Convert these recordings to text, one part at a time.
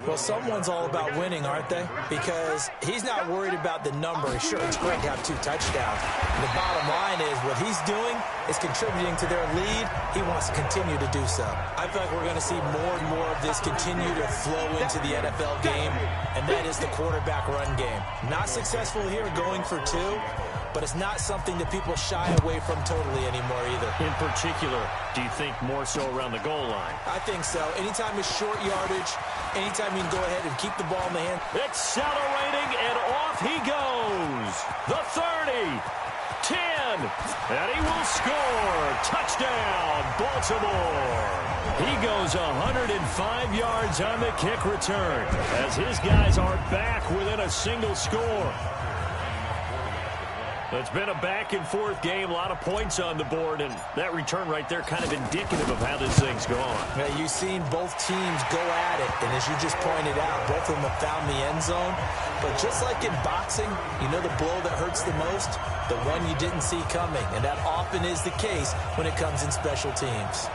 Well, someone's all about winning, aren't they? Because he's not worried about the number. Sure, it's great to have 2 touchdowns. And the bottom line is what he's doing is contributing to their lead. He wants to continue to do so. I feel like we're going to see more and more of this continue to flow into the NFL game, and that is the quarterback run game. Not successful here going for 2, but it's not something that people shy away from totally anymore either. In particular, do you think more so around the goal line? I think so. Anytime it's short yardage, anytime you can go ahead and keep the ball in the hand. Accelerating, and off he goes. The 30, 10, and he will score. Touchdown, Baltimore. He goes 105 yards on the kick return as his guys are back within a single score. It's been a back-and-forth game, a lot of points on the board, and that return right there kind of indicative of how this thing's gone. Yeah, you've seen both teams go at it, and as you just pointed out, both of them have found the end zone. But just like in boxing, you know the blow that hurts the most? The one you didn't see coming, and that often is the case when it comes in special teams.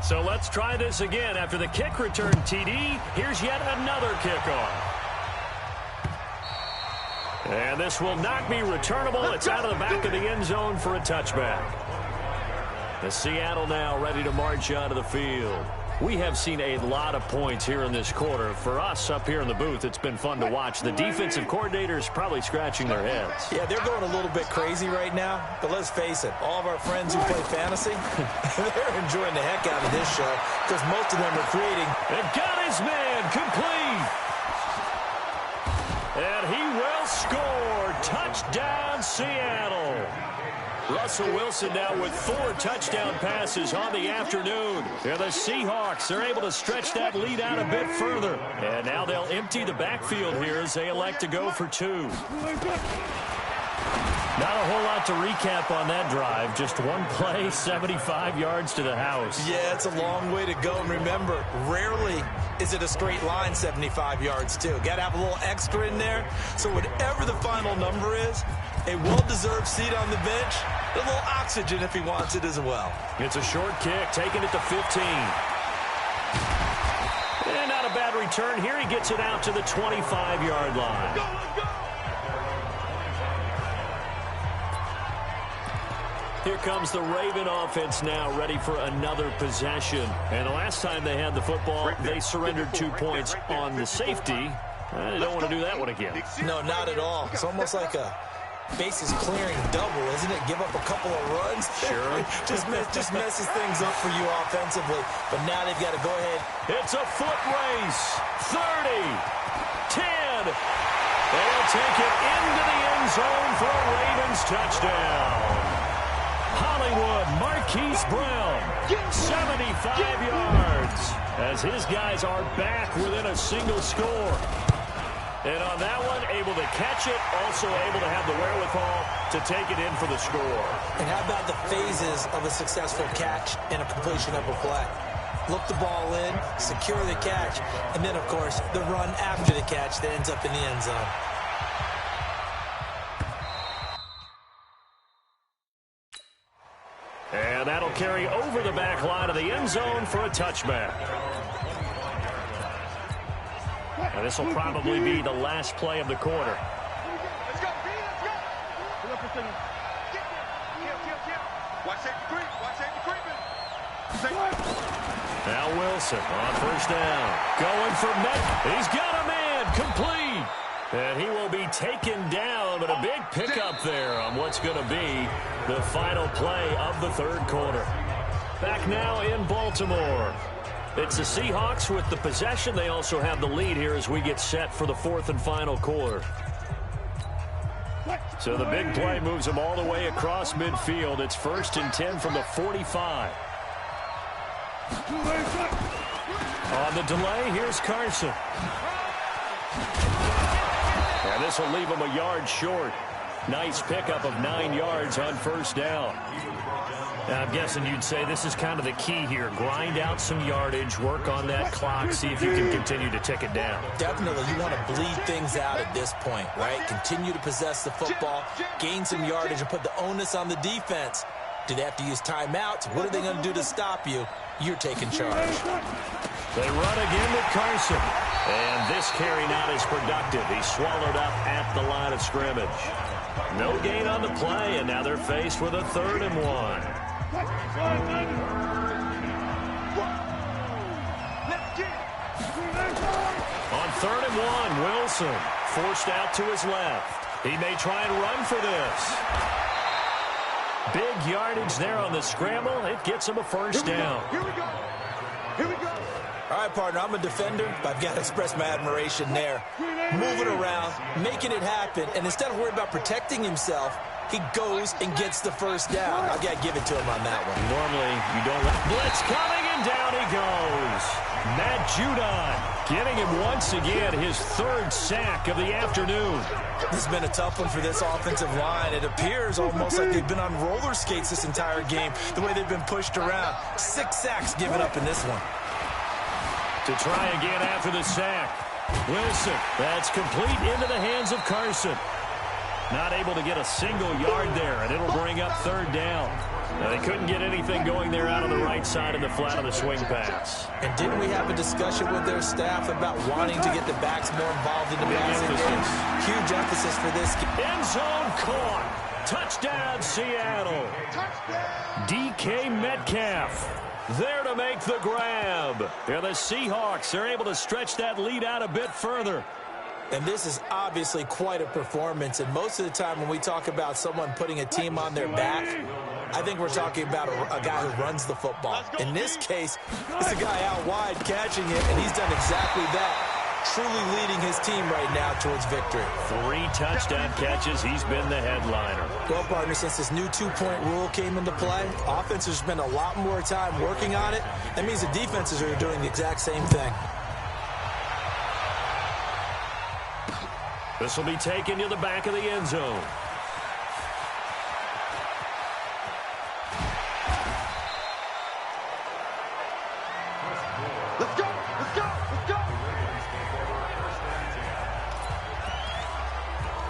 So let's try this again. After the kick return, TD, here's yet another kickoff. And this will not be returnable. It's out of the back of the end zone for a touchback. The Seattle now ready to march out of the field. We have seen a lot of points here in this quarter. For us up here in the booth, it's been fun to watch. The defensive coordinators probably scratching their heads. Yeah, they're going a little bit crazy right now. But let's face it, all of our friends who play fantasy, they're enjoying the heck out of this show because most of them are creating. And got his man complete. And he will score. Touchdown, Seattle. Russell Wilson now with 4 touchdown passes on the afternoon. And the Seahawks are able to stretch that lead out a bit further. And now they'll empty the backfield here as they elect to go for 2. Not a whole lot to recap on that drive. Just one play, 75 yards to the house. Yeah, it's a long way to go. And remember, rarely is it a straight line 75 yards, too. Got to have a little extra in there. So whatever the final number is, a well-deserved seat on the bench, a little oxygen if he wants it as well. It's a short kick, taking it to 15. And not a bad return here. He gets it out to the 25-yard line. Go, let's go! Here comes the Raven offense now, ready for another possession. And the last time they had the football, they surrendered 2 points on the safety. They don't want to do that one again. No, not at all. It's almost like a bases clearing double, isn't it? Give up a couple of runs. Sure. just messes things up for you offensively. But now they've got to go ahead. It's a foot race. 30, 10. They'll take it into the end zone for a Ravens touchdown. Hollywood Marquise Brown, 75 yards, as his guys are back within a single score. And on that one, able to catch it, also able to have the wherewithal to take it in for the score. And how about the phases of a successful catch and a completion of a play? Look the ball in, secure the catch, and then, of course, the run after the catch that ends up in the end zone. And that'll carry over the back line of the end zone for a touchback. And this will probably be the last play of the quarter. Let's go, B, let's go. Watch safety creep, watch safety creeping. Now Wilson on first down. Going for Met. He's got a man complete. And he will be taken down, but a big pickup there on what's going to be the final play of the third quarter. Back now in Baltimore. It's the Seahawks with the possession. They also have the lead here as we get set for the fourth and final quarter. So the big play moves them all the way across midfield. It's 1st and 10 from the 45. On the delay, here's Carson. And this will leave him a yard short. Nice pickup of 9 yards on first down. I'm guessing you'd say this is kind of the key here. Grind out some yardage, work on that clock, see if you can continue to tick it down. Definitely, you want to bleed things out at this point, right? Continue to possess the football, gain some yardage, and put the onus on the defense. Do they have to use timeouts? What are they going to do to stop you? You're taking charge. They run again with Carson. And this carry not as productive. He's swallowed up at the line of scrimmage. No gain on the play, and now they're faced with a 3rd and 1. On 3rd and 1, Wilson forced out to his left. He may try and run for this. Big yardage there on the scramble. It gets him a first down. Here we go. Here we go. All right, partner, I'm a defender, but I've got to express my admiration there. Moving around, making it happen, and instead of worrying about protecting himself, he goes and gets the first down. I've got to give it to him on that one. Normally, you don't let blitz coming, and down he goes. Matt Judon getting him once again his 3rd sack of the afternoon. This has been a tough one for this offensive line. It appears almost like they've been on roller skates this entire game, the way they've been pushed around. 6 sacks given up in this one. To try again after the sack. Wilson, that's complete into the hands of Carson. Not able to get a single yard there, and it'll bring up 3rd down. Now, they couldn't get anything going there out on the right side in the flat of the swing pass. And didn't we have a discussion with their staff about wanting to get the backs more involved in the passing game? Huge emphasis for this game. End zone caught. Touchdown, Seattle. DK Metcalf there to make the grab. And the Seahawks are able to stretch that lead out a bit further. And this is obviously quite a performance. And most of the time when we talk about someone putting a team on their back, I think we're talking about a guy who runs the football. In this case, it's a guy out wide catching it, and he's done exactly that, truly leading his team right now towards victory. 3 touchdown catches. He's been the headliner. Well, partner, since this new 2-point rule came into play, offenses spend a lot more time working on it. That means the defenses are doing the exact same thing. This will be taken to the back of the end zone. Let's go. Let's go. Let's go.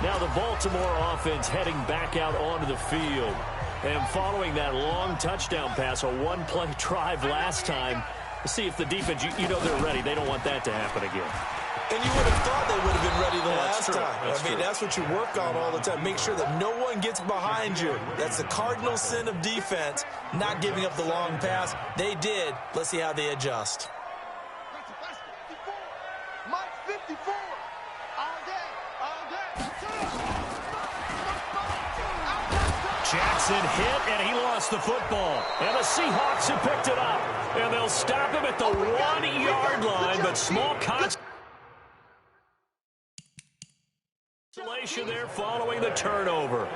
Now the Baltimore offense heading back out onto the field. And following that long touchdown pass, a 1-play drive last time, see if the defense, you know they're ready. They don't want that to happen again. And you would have thought they would have been ready the last true. time. That's what you work on all the time. Make sure that no one gets behind you. That's the cardinal sin of defense, not giving up the long pass. They did. Let's see how they adjust. Mike 54. All day. All day. Jackson hit, and he lost the football. And the Seahawks have picked it up. And they'll stop him at the 1-yard line, but small consolation there following the turnover.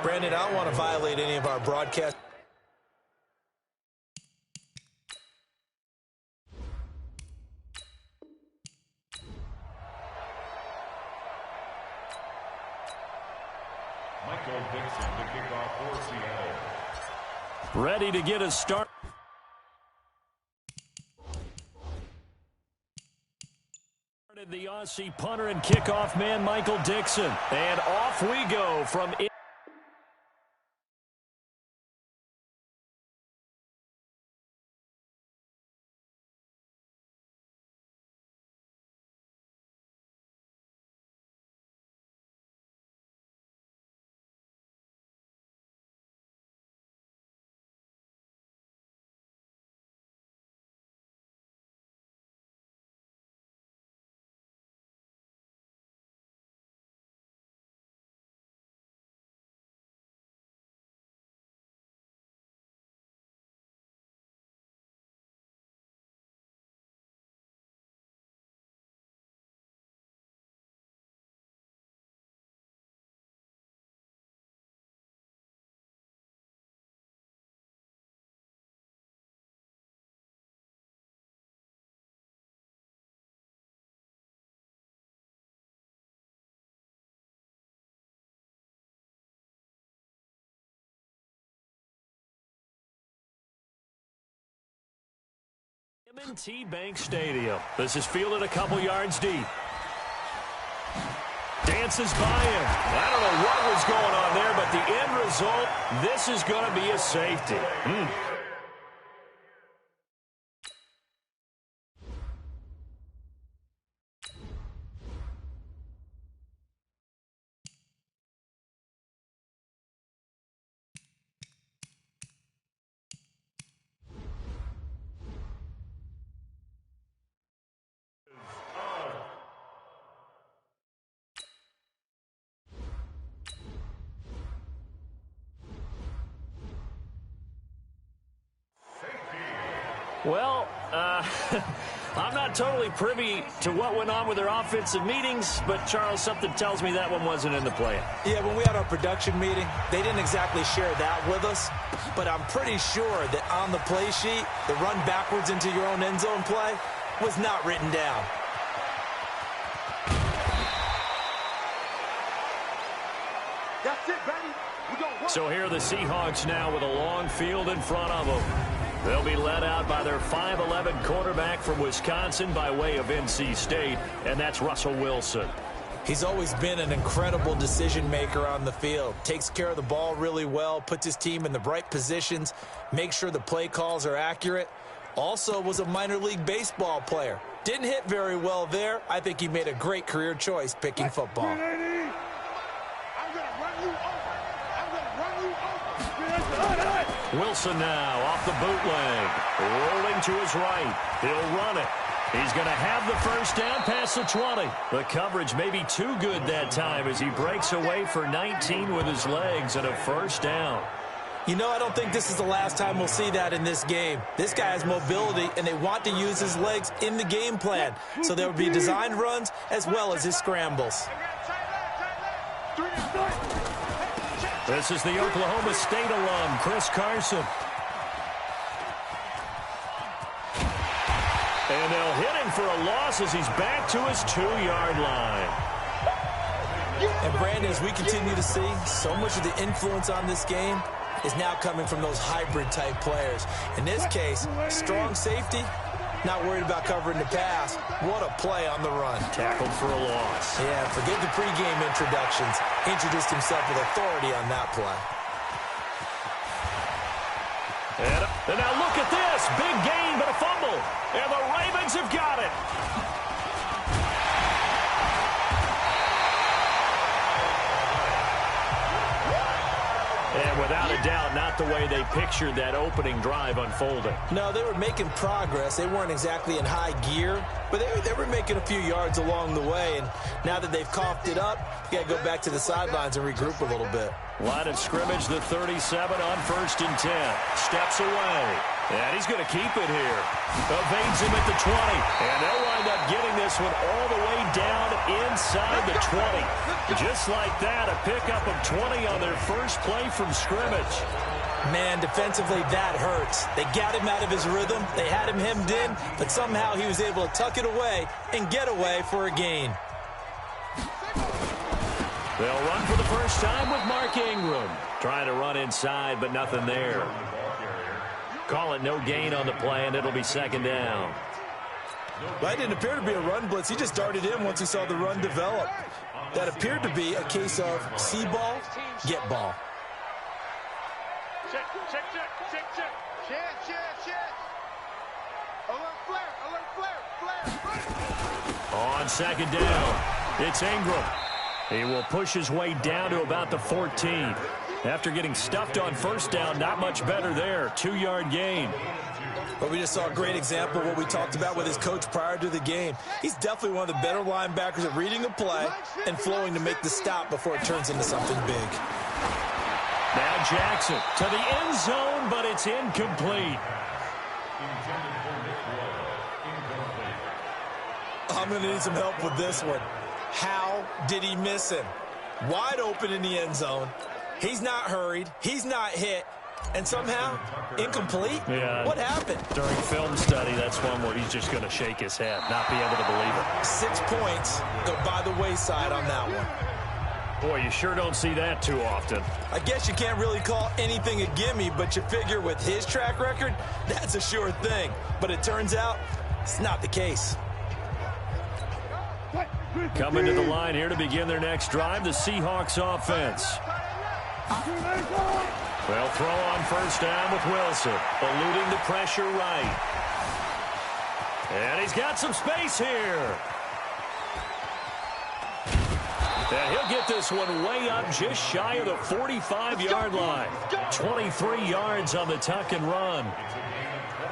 Brandon, I don't want to violate any of our broadcast. Michael Dixon to kick off for Seattle. Ready to get a start. The Aussie punter and kickoff man, Michael Dixon. And off we go from M&T Bank Stadium. This is fielded a couple yards deep. Dances by him. I don't know what was going on there, but the end result, this is going to be a safety. Well, I'm not totally privy to what went on with their offensive meetings, but, Charles, something tells me that one wasn't in the plan. Yeah, when we had our production meeting, they didn't exactly share that with us, but I'm pretty sure that on the play sheet, the run backwards into your own end zone play was not written down. That's it, baby. We gonna work. So here are the Seahawks now with a long field in front of them. They'll be led out by their 5'11" quarterback from Wisconsin by way of NC State, and that's Russell Wilson. He's always been an incredible decision maker on the field. Takes care of the ball really well, puts his team in the right positions, makes sure the play calls are accurate. Also was a minor league baseball player. Didn't hit very well there. I think he made a great career choice picking football. I'm gonna run you over. I'm gonna run you over. Wilson now off the bootleg, rolling to his right. He'll run it. He's going to have the first down past the 20. The coverage may be too good that time as he breaks away for 19 with his legs and a first down. You know, I don't think this is the last time we'll see that in this game. This guy has mobility, and they want to use his legs in the game plan. So there will be designed runs as well as his scrambles. This is the Oklahoma State alum, Chris Carson. And they'll hit him for a loss as he's back to his 2-yard line. And, Brandon, as we continue to see, so much of the influence on this game is now coming from those hybrid-type players. In this case, strong safety, not worried about covering the pass. What a play on the run. Tackled for a loss. Yeah, forget the pregame introductions. Introduced himself with authority on that play. And now look at this. Big gain, but a fumble. And the Ravens have got it. And without a doubt, not the way they pictured that opening drive unfolding. No, they were making progress. They weren't exactly in high gear, but they were making a few yards along the way. And now that they've coughed it up, you got to go back to the sidelines and regroup a little bit. Line of scrimmage, the 37 on 1st and 10. Steps away. And he's going to keep it here. Evades him at the 20. And they'll wind up getting this one all the way down inside the 20. Just like that, a pickup of 20 on their first play from scrimmage. Man, defensively, that hurts. They got him out of his rhythm. They had him hemmed in, but somehow he was able to tuck it away and get away for a gain. They'll run for the first time with Mark Ingram. Trying to run inside, but nothing there. Call it no gain on the play, and it'll be 2nd down. That didn't appear to be a run blitz. He just darted in once he saw the run develop. That appeared to be a case of see ball, get ball. Check. Alert flare. On 2nd down, it's Ingram. He will push his way down to about the 14. After getting stuffed on 1st down, not much better there. 2-yard gain. But we just saw a great example of what we talked about with his coach prior to the game. He's definitely one of the better linebackers at reading a play and flowing to make the stop before it turns into something big. Now Jackson to the end zone, but it's incomplete. I'm going to need some help with this one. How did he miss him? Wide open in the end zone. He's not hurried. He's not hit. And somehow, incomplete? Yeah. What happened? During film study, that's one where he's just going to shake his head, not be able to believe it. 6 points go by the wayside on that one. Boy, you sure don't see that too often. I guess you can't really call anything a gimme, but you figure with his track record, that's a sure thing. But it turns out it's not the case. Coming to the line here to begin their next drive, the Seahawks offense. They'll throw on first down with Wilson, eluding the pressure right. And he's got some space here. And he'll get this one way up just shy of the 45-yard line. 23 yards on the tuck and run.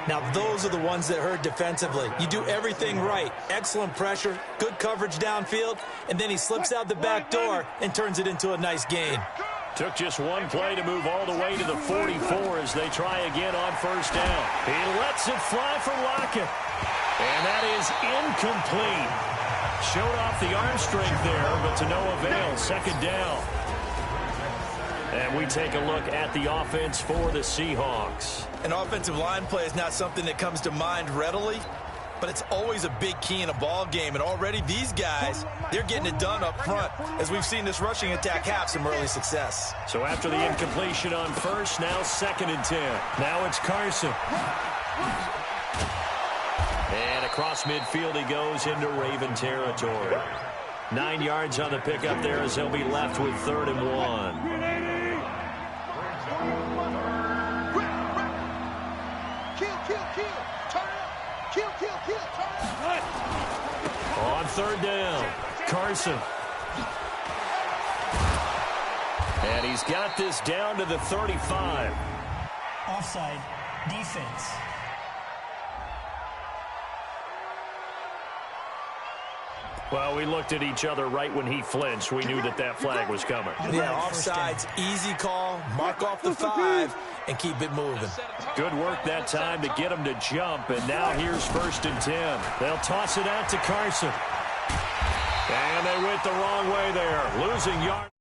Now, those are the ones that hurt defensively. You do everything right. Excellent pressure, good coverage downfield, and then he slips out the back door and turns it into a nice gain. Took just one play to move all the way to the 44 as they try again on first down. He lets it fly for Lockett. And that is incomplete. Showed off the arm strength there, but to no avail. Second down. And we take a look at the offense for the Seahawks. An offensive line play is not something that comes to mind readily, but it's always a big key in a ball game. And already these guys, they're getting it done up front, as we've seen this rushing attack have some early success. So after the incompletion on first, now 2nd and 10. Now it's Carson. And across midfield he goes into Raven territory. 9 yards on the pickup there as they'll be left with 3rd and 1. On 3rd down, Carson. And he's got this down to the 35. Offside, defense. Well, we looked at each other right when he flinched. We knew that that flag was coming. Yeah, offsides, easy call, mark off the 5, and keep it moving. Good work that time to get him to jump, and now here's 1st and 10. They'll toss it out to Carson. And they went the wrong way there, losing yard.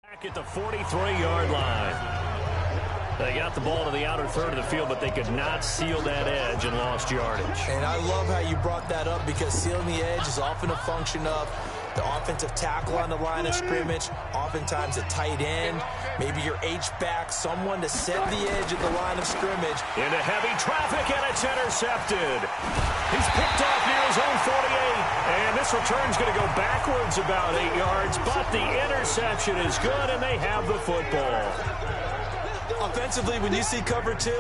Back at the 43-yard line. They got the ball to the outer third of the field, but they could not seal that edge and lost yardage. And I love how you brought that up, because sealing the edge is often a function of the offensive tackle on the line of scrimmage, oftentimes a tight end, maybe your H-back, someone to set the edge of the line of scrimmage. Into heavy traffic, and it's intercepted. He's picked off near his own 48, and this return's going to go backwards about 8 yards, but the interception is good, and they have the football. Offensively, when you see cover 2,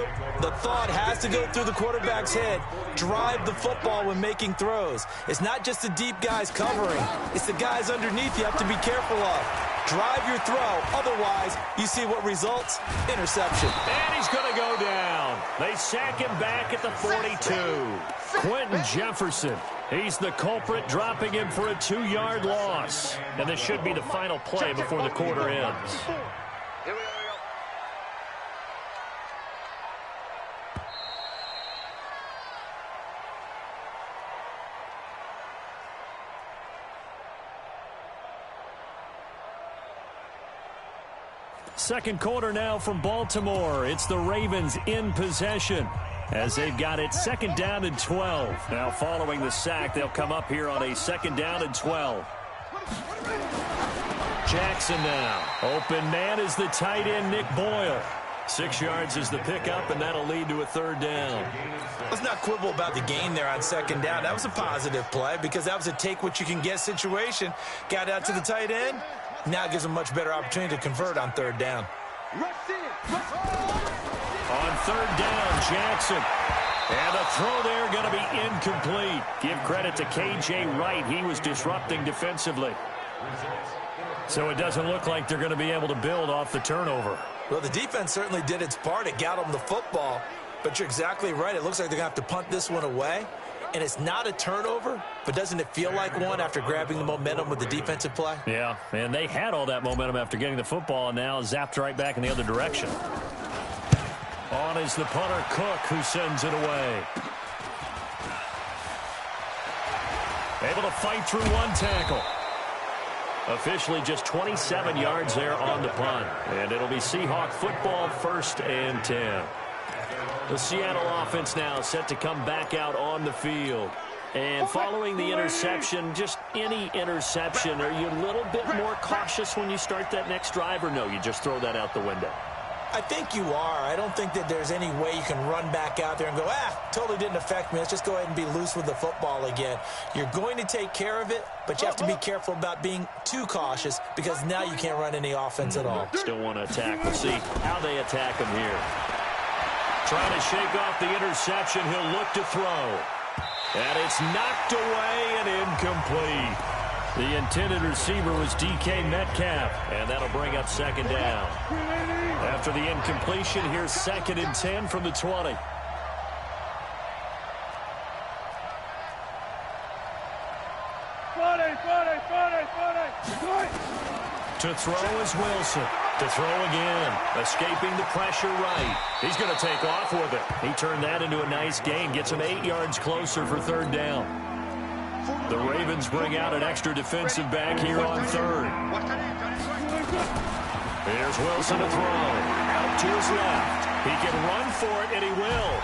the thought has to go through the quarterback's head. Drive the football when making throws. It's not just the deep guys covering. It's the guys underneath you have to be careful of. Drive your throw. Otherwise, you see what results? Interception. And he's going to go down. They sack him back at the 42. Quentin Jefferson. He's the culprit, dropping him for a 2-yard loss. And this should be the final play before the quarter ends. Second quarter now from Baltimore. It's the Ravens in possession as they've got it 2nd down and 12. Now following the sack, they'll come up here on a 2nd down and 12. Jackson now. Open man is the tight end, Nick Boyle. 6 yards is the pickup, and that'll lead to a 3rd down. Let's not quibble about the gain there on 2nd down. That was a positive play, because that was a take-what-you-can-get situation. Got out to the tight end. Now gives a much better opportunity to convert on 3rd down. On 3rd down, Jackson. And the throw there going to be incomplete. Give credit to K.J. Wright. He was disrupting defensively. So it doesn't look like they're going to be able to build off the turnover. Well, the defense certainly did its part. It got them the football. But you're exactly right. It looks like they're going to have to punt this one away. And it's not a turnover, but doesn't it feel like one after grabbing the momentum with the defensive play? Yeah, and they had all that momentum after getting the football, and now zapped right back in the other direction. On is the punter, Cook, who sends it away. Able to fight through one tackle. Officially just 27 yards there on the punt. And it'll be Seahawk football, 1st and 10. The Seattle offense now set to come back out on the field. And following the interception, just any interception, are you a little bit more cautious when you start that next drive, or no, you just throw that out the window? I think you are. I don't think that there's any way you can run back out there and go, totally didn't affect me. Let's just go ahead and be loose with the football again. You're going to take care of it, but you have to be careful about being too cautious because now you can't run any offense at all. Still want to attack. We'll see how they attack him here. Trying to shake off the interception. He'll look to throw. And it's knocked away and incomplete. The intended receiver was DK Metcalf, and that'll bring up second down. After the incompletion, here's 2nd and 10 from the 20. To throw is Wilson. To throw again. Escaping the pressure right. He's going to take off with it. He turned that into a nice gain. Gets him 8 yards closer for 3rd down. The Ravens bring out an extra defensive back here on 3rd. Here's Wilson to throw. Out to his left. He can run for it, and he will.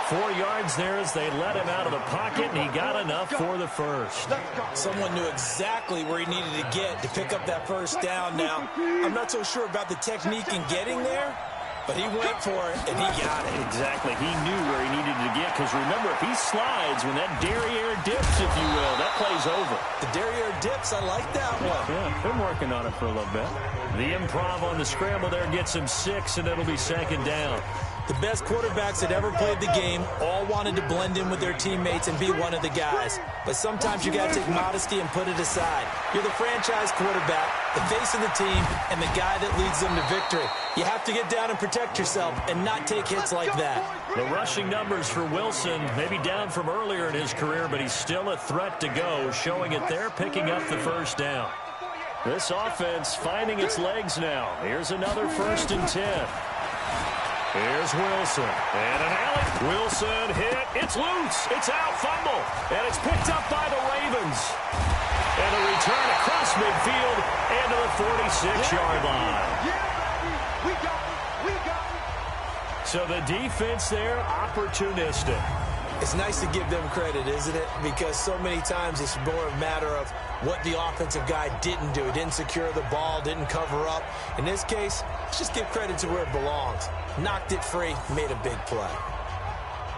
4 yards there as they let him out of the pocket, and he got enough for the first. Someone knew exactly where he needed to get to pick up that first down. Now, I'm not so sure about the technique in getting there, but he went for it, and he got it. Exactly. He knew where he needed to get, because remember, if he slides, when that derriere dips, if you will, that play's over. The derriere dips, I like that one. Yeah, been working on it for a little bit. The improv on the scramble there gets him 6, and it'll be 2nd down. The best quarterbacks that ever played the game all wanted to blend in with their teammates and be one of the guys. But sometimes you got to take modesty and put it aside. You're the franchise quarterback, the face of the team, and the guy that leads them to victory. You have to get down and protect yourself and not take hits like that. The rushing numbers for Wilson, maybe down from earlier in his career, but he's still a threat to go, showing it there, picking up the first down. This offense finding its legs now. Here's another 1st and 10. Here's Wilson. And an alley. Wilson hit. It's loose. It's out. Fumble. And it's picked up by the Ravens. And a return across midfield and to the 46-yard line. We got it. We got it. So the defense there, opportunistic. It's nice to give them credit, isn't it? Because so many times it's more a matter of what the offensive guy didn't do. He didn't secure the ball, didn't cover up. In this case, let's just give credit to where it belongs. Knocked it free, made a big play.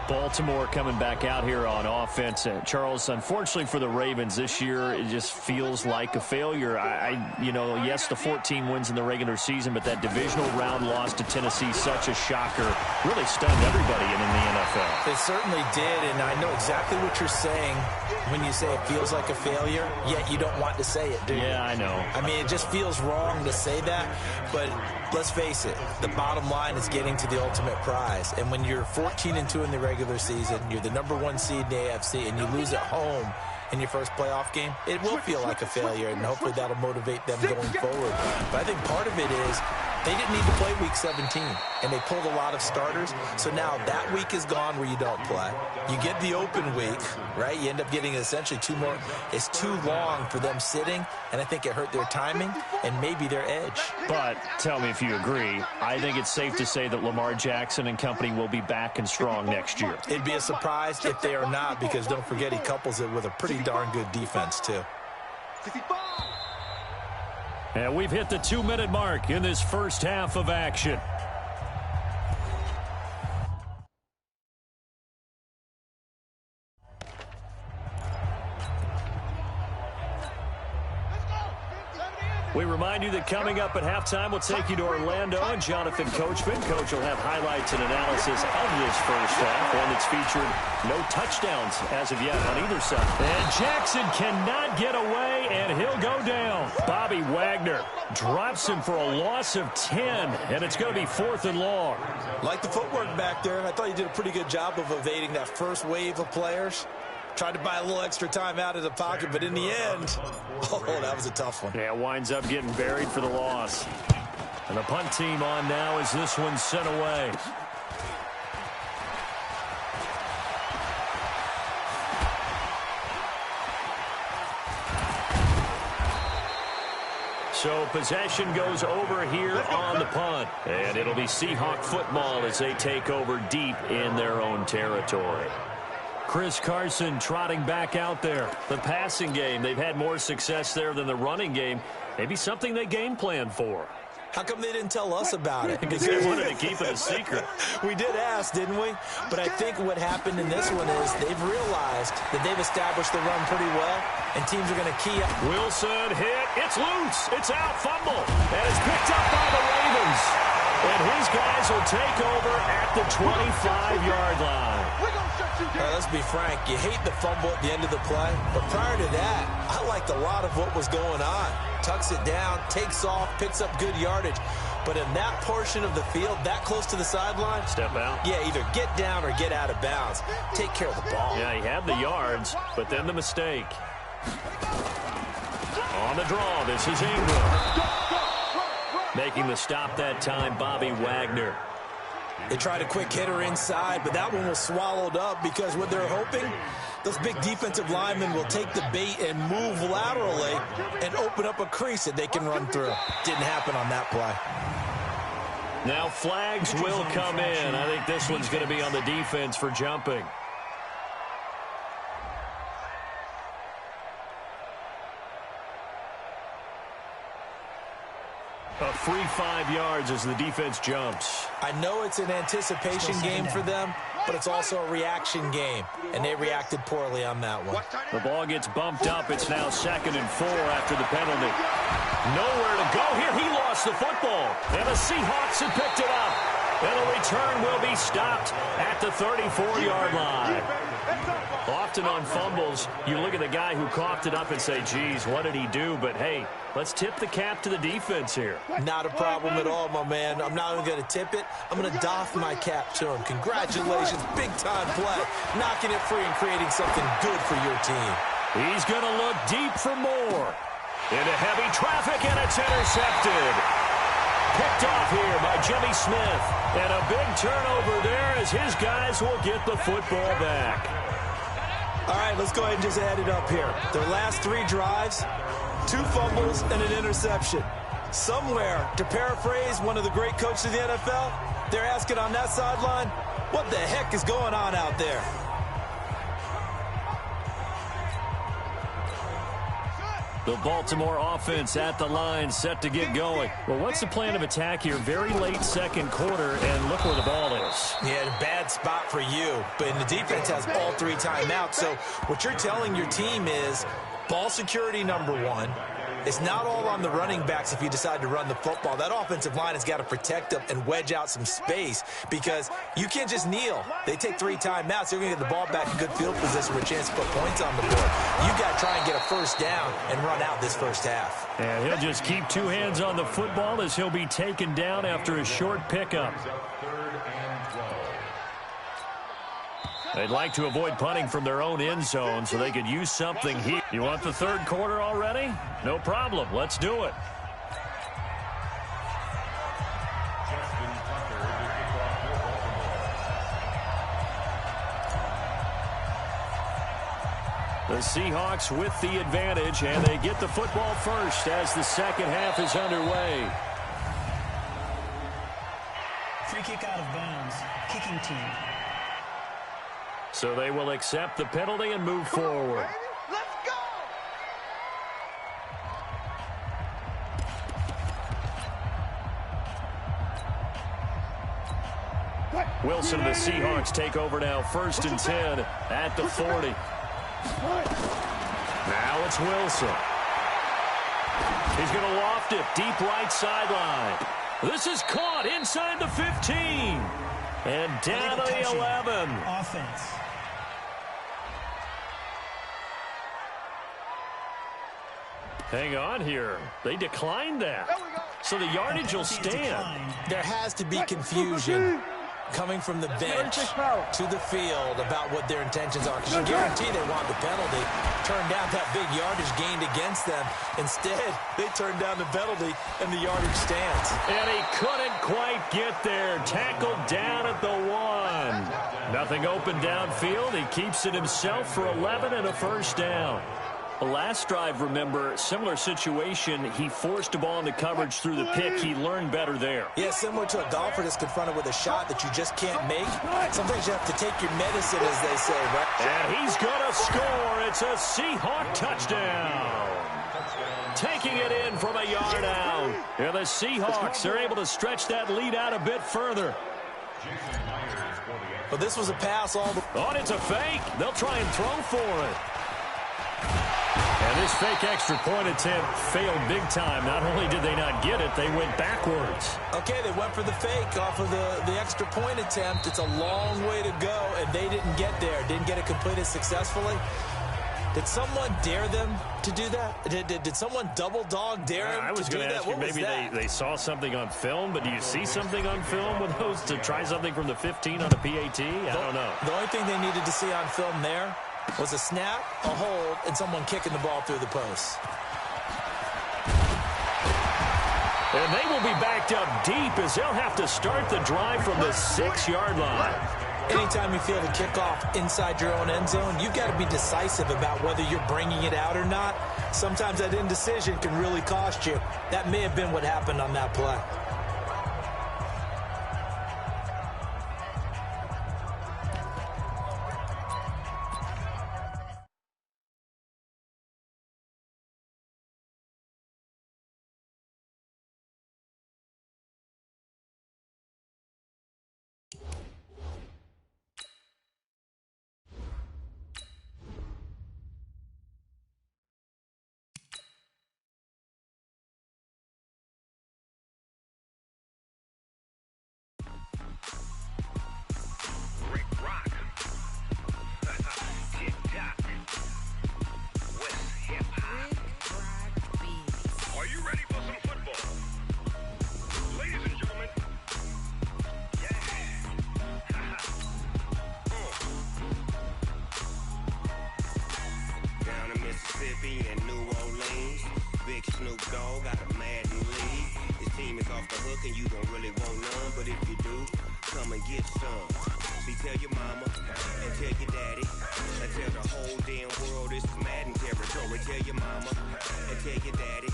Baltimore coming back out here on offense. Charles, unfortunately for the Ravens this year, it just feels like a failure. Yes, the 14 wins in the regular season, but that divisional round loss to Tennessee, such a shocker, really stunned everybody in the NFL. It certainly did, and I know exactly what you're saying when you say it feels like a failure, yet you don't want to say it, do you? Yeah, I know. I mean, it just feels wrong to say that, but let's face it, the bottom line is getting to the ultimate prize, and when you're 14-2 in the regular season, you're the #1 seed in the AFC, and you lose at home in your first playoff game, it will feel like a failure, and hopefully that'll motivate them going forward. But I think part of it is they didn't need to play Week 17, and they pulled a lot of starters. So now that week is gone where you don't play. You get the open week, right? You end up getting essentially 2 more. It's too long for them sitting, and I think it hurt their timing and maybe their edge. But tell me if you agree, I think it's safe to say that Lamar Jackson and company will be back and strong next year. It'd be a surprise if they are not, because don't forget he couples it with a pretty darn good defense too. And we've hit the 2-minute mark in this first half of action. We remind you that coming up at halftime, we'll take you to Orlando and Jonathan Coachman. Coach will have highlights and analysis of this first half, one that's featured no touchdowns as of yet on either side. And Jackson cannot get away, and he'll go down. Bobby Wagner drops him for a loss of 10, and it's going to be 4th and long. Like the footwork back there, and I thought he did a pretty good job of evading that first wave of players. Tried to buy a little extra time out of the pocket, but in the end, oh, that was a tough one. Yeah, winds up getting buried for the loss. And the punt team on now as this one's sent away. So possession goes over here on the punt. And it'll be Seahawk football as they take over deep in their own territory. Chris Carson trotting back out there. The passing game, they've had more success there than the running game. Maybe something they game plan for. How come they didn't tell us about it? Because they wanted to keep it a secret. We did ask, didn't we? But I think what happened in this one is they've realized that they've established the run pretty well, and teams are going to key up. Wilson hit. It's loose. It's out. Fumble. And it's picked up by the Ravens. And his guys will take over at the 25-yard line. Let's be frank. You hate the fumble at the end of the play. But prior to that, I liked a lot of what was going on. Tucks it down, takes off, picks up good yardage. But in that portion of the field, that close to the sideline, step out. Yeah, either get down or get out of bounds. Take care of the ball. Yeah, he had the yards, but then the mistake. On the draw, this is Ingram. Making the stop that time, Bobby Wagner. They tried a quick hitter inside, but that one was swallowed up because what they're hoping, those big defensive linemen will take the bait and move laterally and open up a crease that they can run through. Didn't happen on that play. Now flags will come in. I think this one's going to be on the defense for jumping. A free 5 yards as the defense jumps. I know it's an anticipation game for them, but it's also a reaction game, and they reacted poorly on that one. The ball gets bumped up. It's now 2nd and 4 after the penalty. Nowhere to go here. He lost the football, and the Seahawks have picked it up. And the return will be stopped at the 34-yard line. Often on fumbles, you look at the guy who coughed it up and say, geez, what did he do? But, hey, let's tip the cap to the defense here. Not a problem at all, my man. I'm not even going to tip it. I'm going to doff my cap to him. Congratulations. Big-time play. Knocking it free and creating something good for your team. He's going to look deep for more. Into heavy traffic, and it's intercepted. Picked off here by Jimmy Smith. And a big turnover there as his guys will get the football back. All right, let's go ahead and just add it up here. Their last 3 drives, 2 fumbles and an interception. Somewhere, to paraphrase one of the great coaches of the NFL, they're asking on that sideline, what the heck is going on out there? The Baltimore offense at the line, set to get going. Well, what's the plan of attack here? Very late 2nd quarter, and look where the ball is. Yeah, a bad spot for you, but the defense has all 3 timeouts. So what you're telling your team is ball security number 1. It's not all on the running backs if you decide to run the football. That offensive line has got to protect them and wedge out some space because you can't just kneel. They take 3 timeouts. They're going to get the ball back in good field position with a chance to put points on the board. You got to try and get a first down and run out this first half. And he'll just keep 2 hands on the football as he'll be taken down after a short pickup. They'd like to avoid punting from their own end zone so they could use something here. You want the 3rd quarter already? No problem. Let's do it. The Seahawks with the advantage, and they get the football first as the 2nd half is underway. Free kick out of bounds. Kicking team. So they will accept the penalty and move forward. Let's go! Wilson and the Seahawks take over now, 1st and 10 at the 40. Now it's Wilson. He's going to loft it deep right sideline. This is caught inside the 15. And down to the 11. Offense. Hang on here. They declined that. So the yardage will stand. There has to be confusion coming from the bench to the field about what their intentions are. Because you guarantee they want the penalty. Turn down that big yardage gained against them. Instead, they turn down the penalty and the yardage stands. And he couldn't quite get there. Tackled down at the 1. Nothing open downfield. He keeps it himself for 11 and a first down. Last drive, remember, similar situation. He forced a ball into coverage through the pick. He learned better there. Yeah, similar to a golfer that's confronted with a shot that you just can't make. Sometimes you have to take your medicine, as they say, right? And he's going to score. It's a Seahawk touchdown. Taking it in from a yard out. And the Seahawks are able to stretch that lead out a bit further. But this was a pass all the... Oh, it's a fake. They'll try and throw for it. And this fake extra point attempt failed big time. Not only did they not get it, they went backwards. Okay, they went for the fake off of the extra point attempt. It's a long way to go, and they didn't get there. Didn't get it completed successfully. Did someone dare them to do that? Did someone double dog dare them I was to do going to that? ask you, What maybe they saw something on film, but do you see something on film with those to try something from the 15 on a PAT? I don't know. The only thing they needed to see on film there was a snap, a hold, and someone kicking the ball through the post. And they will be backed up deep as they'll have to start the drive from the 6-yard line. Anytime you field a kickoff inside your own end zone, you've got to be decisive about whether you're bringing it out or not. Sometimes that indecision can really cost you. That may have been what happened on that play. And New Orleans, big Snoop Dogg got a Madden league. His team is off the hook and you don't really want none, but if you do, come and get some. See, tell your mama and tell your daddy and tell the whole damn world this is Madden territory. Tell your mama and tell your daddy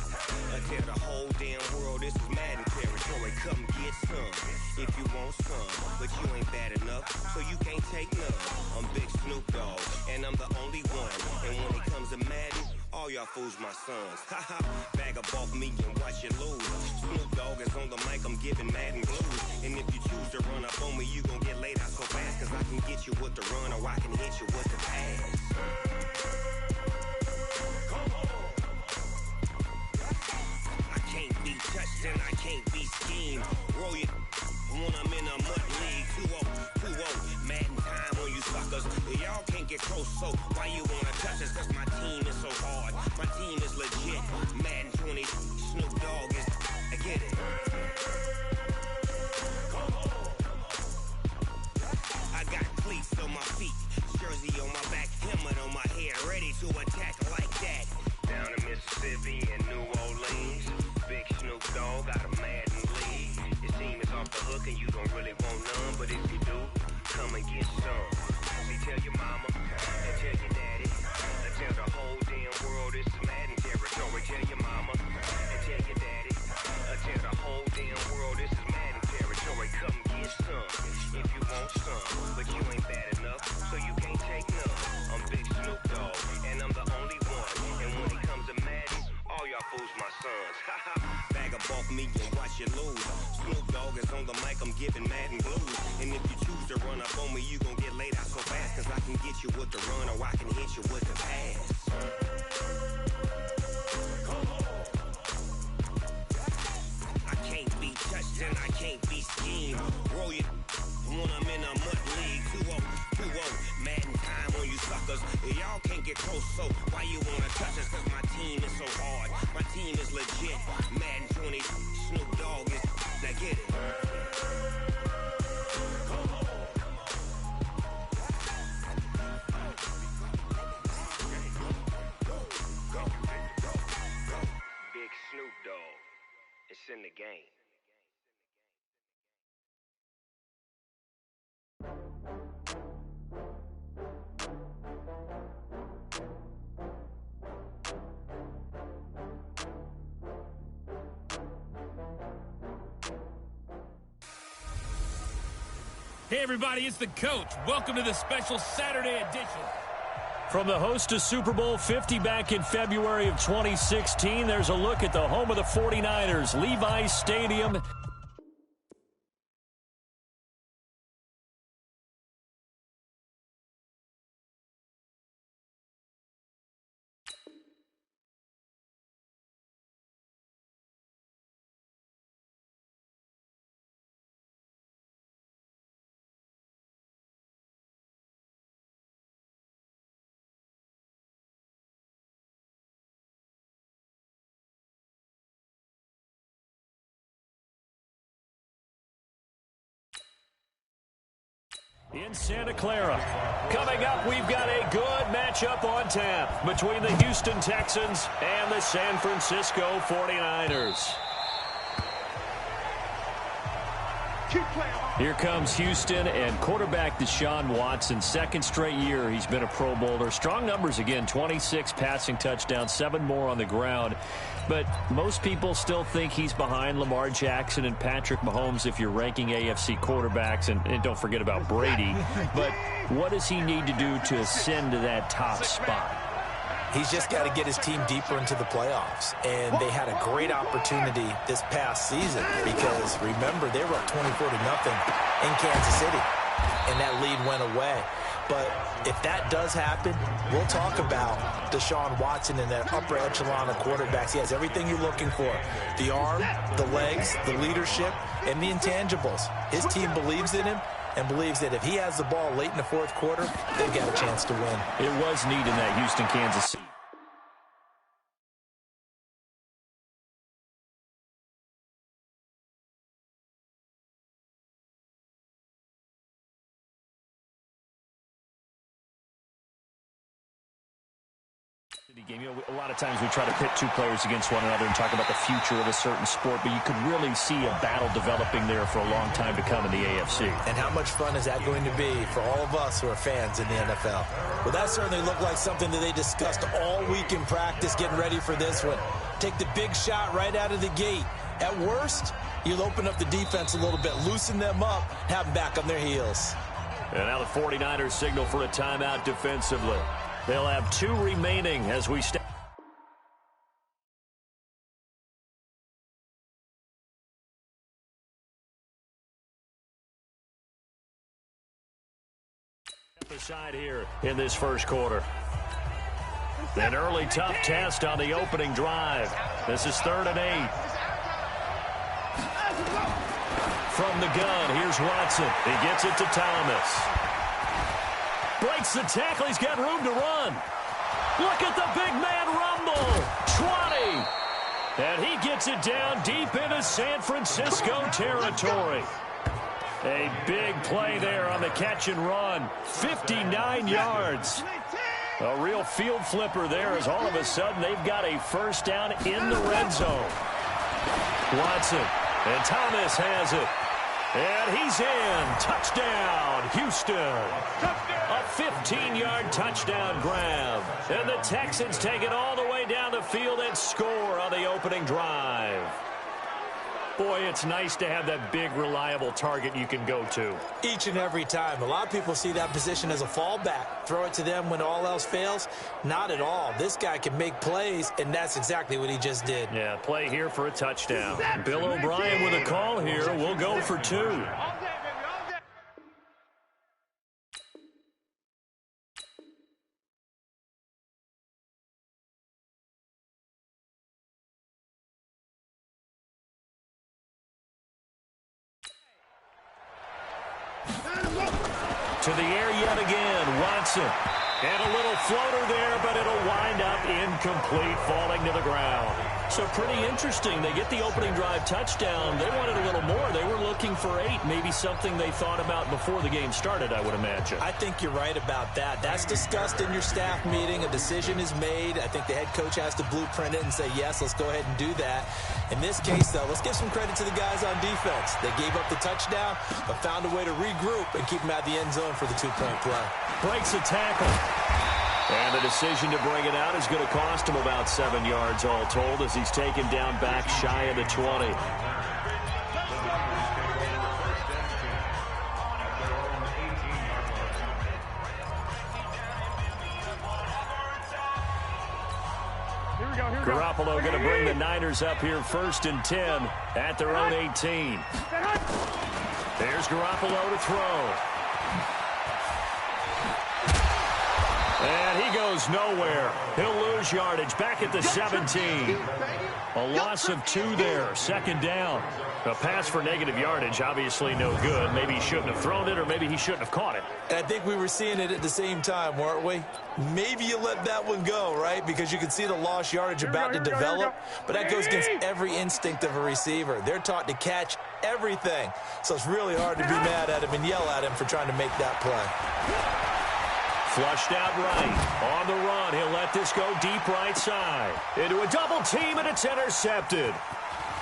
and tell the whole damn world this is Madden territory. Come get some if you want some, but you ain't bad enough, so you can't take none. I'm Big Snoop Dogg and I'm the only one, and when it comes to Madden, all y'all fools my sons. Haha, bag up off me and watch you lose. Snoop Dogg is on the mic, I'm giving Madden blues. And if you choose to run up on me, you gon' get laid out so fast, cause I can get you with the run or I can hit you with the pass. Come on. I can't be touched and I can't be schemed. Roll you when I'm in a mud league. 2-0, 2-0, Madden time on you suckers. Y'all can't get close, so why you wanna touch us? Cause my team is so hard. My team is legit. Madden 20, Snoop Dogg is, I get it. Come on. I got cleats on my feet, jersey on my back, helmet on my head, ready to attack like that. Down in Mississippi and New Orleans, big Snoop Dogg got a Madden league. Your team is off the hook and you don't really want none, but if you do, come and get some. See, tell your mama and tell your daddy and tell the whole damn world this is Madden territory. Tell your mama and tell your daddy and tell the whole damn world this is Madden territory. Come get some if you want some, but you ain't bad enough, so you can't take none. I'm Big Snoop Dogg and I'm the only one, and when it comes to Madden, all y'all fools my sons. Haha, bag up off me and watch you lose. Snoop Dogg is on the mic, I'm giving Madden blues. And if you choose to run up on me, you gon' get laid out so fast, cause I can get you with the run or I can hit you with the pass. Come on. I can't be touched and I can't be schemed. Roll you when I'm in a mud league. 2-0, 2-0, Madden time on you suckers. Y'all can't get close, so why you wanna touch us? Cause my team is so hard. My team is legit. Madden 20, Snoop Dogg is, now get it. Come on. Big Snoop Dogg, it's in the game. Hey, everybody, it's the coach. Welcome to the special Saturday edition. From the host to Super Bowl 50 back in February of 2016, there's a look at the home of the 49ers, Levi's Stadium. In Santa Clara. Coming up, we've got a good matchup on tap between the Houston Texans and the San Francisco 49ers. Here comes Houston and quarterback Deshaun Watson. Second straight year he's been a Pro Bowler. Strong numbers again, 26 passing touchdowns, 7 more on the ground. But most people still think he's behind Lamar Jackson and Patrick Mahomes if you're ranking AFC quarterbacks. And don't forget about Brady. But what does he need to do to ascend to that top spot? He's just got to get his team deeper into the playoffs. And they had a great opportunity this past season because, remember, they were up 24-0 in Kansas City. And that lead went away. But if that does happen, we'll talk about Deshaun Watson in that upper echelon of quarterbacks. He has everything you're looking for. The arm, the legs, the leadership, and the intangibles. His team believes in him and believes that if he has the ball late in the fourth quarter, they've got a chance to win. It was neat in that Houston-Kansas City. Game. You know, a lot of times we try to pit two players against one another and talk about the future of a certain sport, but you could really see a battle developing there for a long time to come in the AFC. And how much fun is that going to be for all of us who are fans in the NFL? Well, that certainly looked like something that they discussed all week in practice, getting ready for this one. Take the big shot right out of the gate. At worst, you'll open up the defense a little bit, loosen them up, have them back on their heels. And now the 49ers signal for a timeout defensively. They'll have 2 remaining as we step aside here in this first quarter. An early tough test on the opening drive. This is 3rd and 8. From the gun, here's Watson. He gets it to Thomas. Breaks the tackle. He's got room to run. Look at the big man rumble. 20. And he gets it down deep into San Francisco territory. A big play there on the catch and run. 59 yards. A real field flipper there as all of a sudden they've got a first down in the red zone. Watson. And Thomas has it. And he's in. Touchdown, Houston. A 15-yard touchdown grab. And the Texans take it all the way down the field and score on the opening drive. Boy, it's nice to have that big, reliable target you can go to. Each and every time. A lot of people see that position as a fallback. Throw it to them when all else fails. Not at all. This guy can make plays, and that's exactly what he just did. Yeah, play here for a touchdown. Bill O'Brien with a call here. We'll go for 2. To the air yet again, Watson. And a little floater there, but it'll wind up incomplete, falling to the ground. So pretty interesting. They get the opening drive touchdown. They wanted a little more. They were looking for 8, maybe something they thought about before the game started, I would imagine. I think you're right about that. That's discussed in your staff meeting. A decision is made. I think the head coach has to blueprint it and say, yes, let's go ahead and do that. In this case, though, let's give some credit to the guys on defense. They gave up the touchdown, but found a way to regroup and keep them out of the end zone for the 2-point play. Breaks a tackle. And the decision to bring it out is going to cost him about 7 yards all told as he's taken down back shy of the 20. Garoppolo going to bring the Niners up here 1st and 10 at their own 18. There's Garoppolo to throw. And he goes nowhere. He'll lose yardage back at the 17. A loss of 2 there. 2nd down. A pass for negative yardage, obviously no good. Maybe he shouldn't have thrown it, or maybe he shouldn't have caught it. And I think we were seeing it at the same time, weren't we? Maybe you let that one go, right? Because you can see the lost yardage about to develop. But that goes against every instinct of a receiver. They're taught to catch everything. So it's really hard to be mad at him and yell at him for trying to make that play. Flushed out right. On the run, he'll let this go deep right side. Into a double team, and it's intercepted.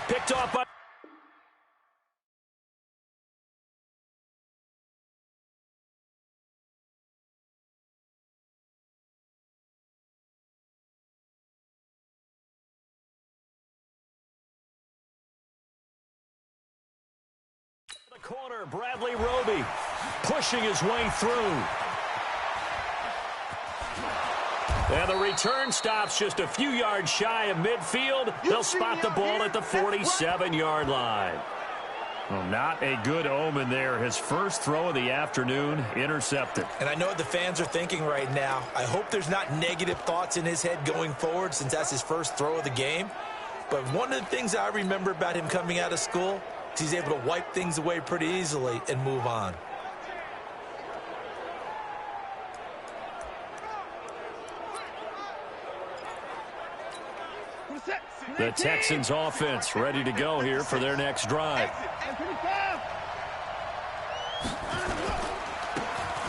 Picked off by... the corner, Bradley Roby pushing his way through. And the return stops just a few yards shy of midfield. They'll spot the ball at the 47-yard line. Well, not a good omen there. His first throw of the afternoon intercepted. And I know what the fans are thinking right now. I hope there's not negative thoughts in his head going forward since that's his first throw of the game. But one of the things I remember about him coming out of school is he's able to wipe things away pretty easily and move on. The Texans offense ready to go here for their next drive.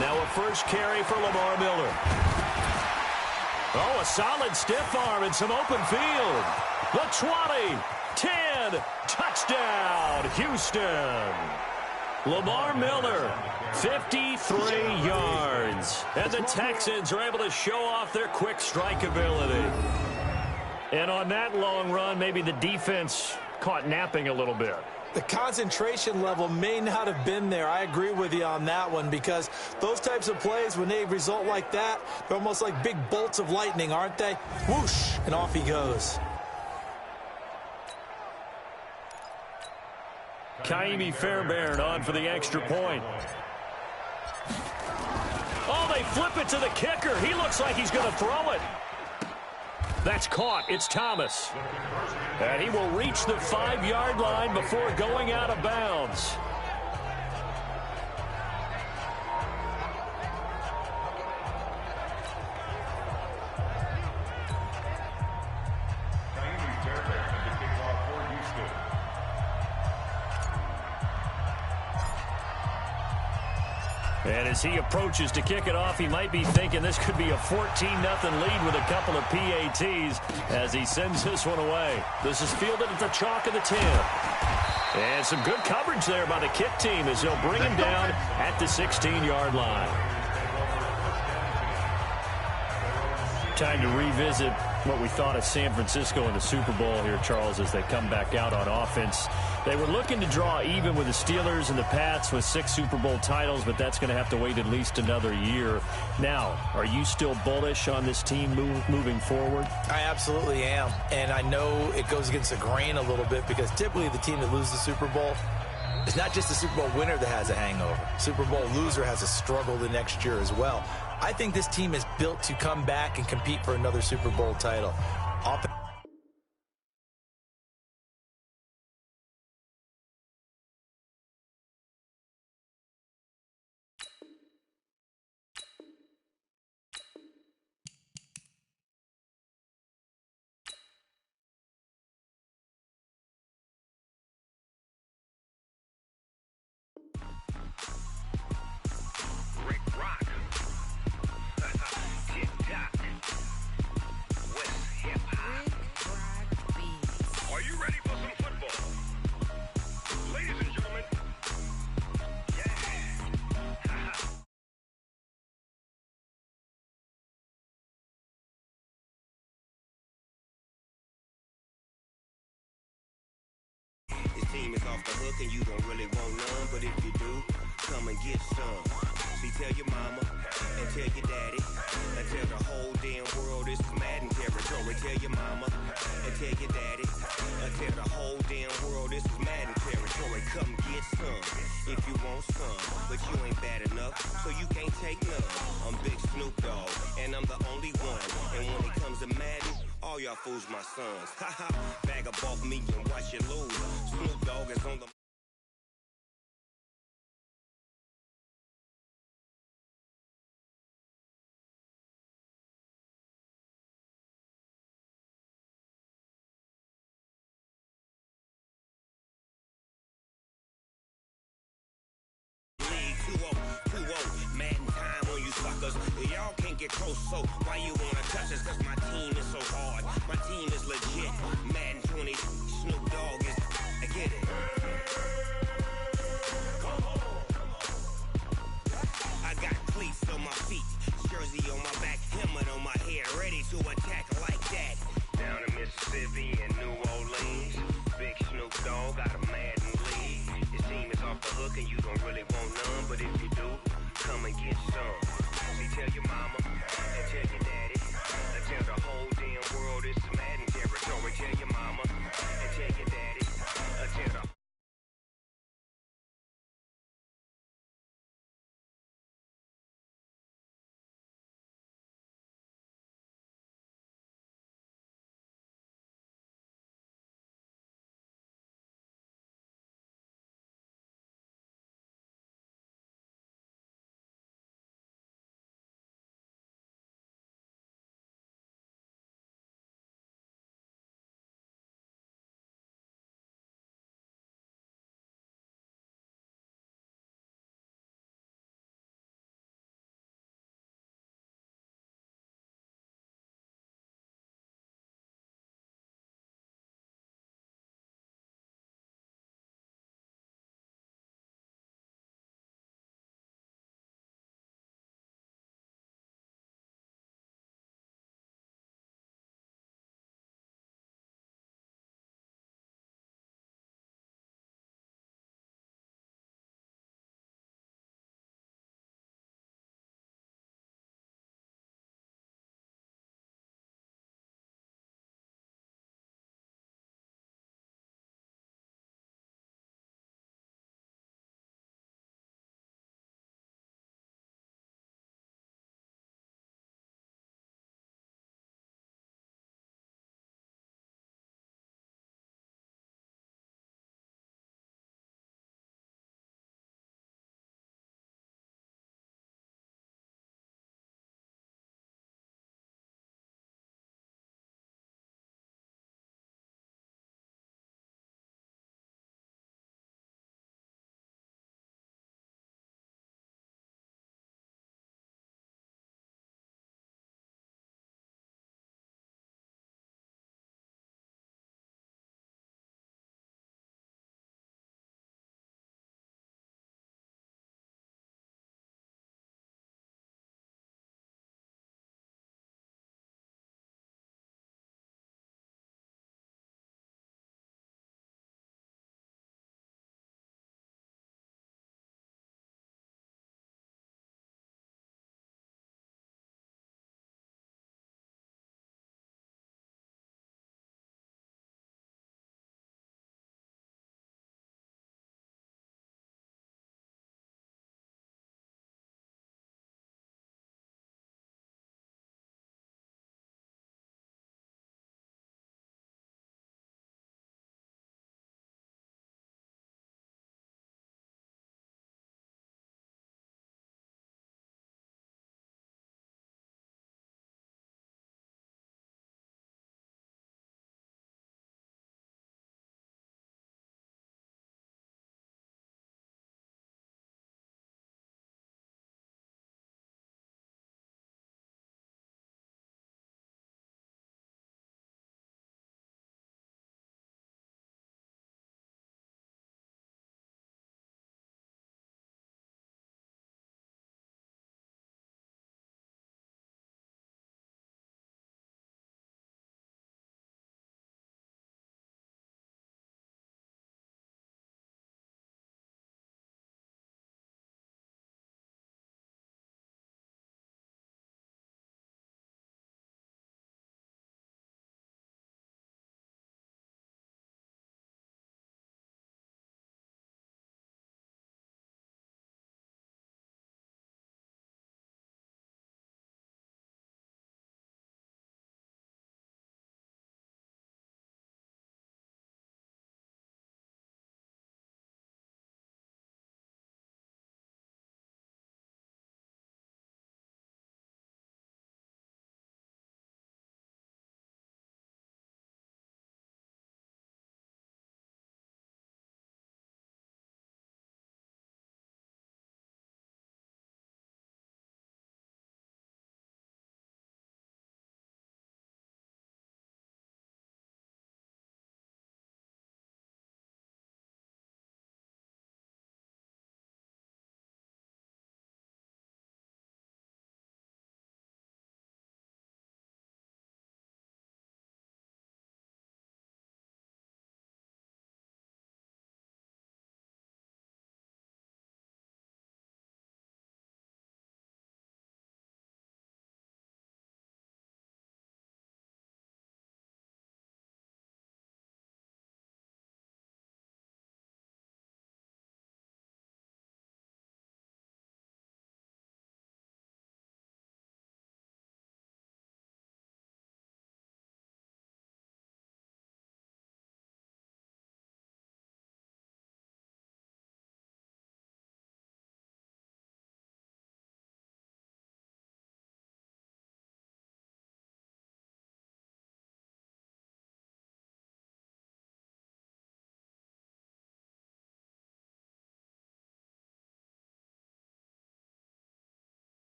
Now a first carry for Lamar Miller. Oh, a solid stiff arm and some open field. The 20, 10, touchdown, Houston. Lamar Miller, 53 yards. And the Texans are able to show off their quick strike ability. And on that long run, maybe the defense caught napping a little bit. The concentration level may not have been there. I agree with you on that one because those types of plays, when they result like that, they're almost like big bolts of lightning, aren't they? Whoosh, and off he goes. Kaimi Fairbairn on for the extra point. Oh, they flip it to the kicker. He looks like he's going to throw it. That's caught. It's Thomas. And he will reach the 5-yard line before going out of bounds. And as he approaches to kick it off, he might be thinking this could be a 14-0 lead with a couple of PATs as he sends this one away. This is fielded at the chalk of the 10. And some good coverage there by the kick team as he'll bring him down at the 16-yard line. Time to revisit what we thought of San Francisco in the Super Bowl here, Charles, as they come back out on offense. They were looking to draw even with the Steelers and the Pats with 6 Super Bowl titles, but that's going to have to wait at least another year. Now, are you still bullish on this team moving forward? I absolutely am, and I know it goes against the grain a little bit because typically the team that loses the Super Bowl, it's not just the Super Bowl winner that has a hangover. Super Bowl loser has a struggle the next year as well. I think this team is built to come back and compete for another Super Bowl title. Team is off the hook and you don't really want none, but if you do, come and get some. See, tell your mama and tell your daddy Tell the whole damn world this is Madden territory. Tell your mama and tell your daddy. Tell the whole damn world this is Madden territory. Come get some if you want some, but you ain't bad enough, so you can't take none. I'm Big Snoop Dogg, and I'm the only one. And when it comes to Madden, all y'all fools my sons. Haha, bag up off me and watch you lose. Snoop Dogg is on the league. 2-0, Madden time on you suckers. Y'all can't get close, so why you wanna touch us? Cause my team is so hard. My team is legit. Madden 20, Snoop Dogg is. I get it. I got cleats on my feet, jersey on my back, helmet on my head, ready to attack like that. Down in Mississippi and New Orleans, Big Snoop Dogg got a Madden league. Your team is off the hook and you don't really want none, but if you do, come and get some. See, tell your mama and tell your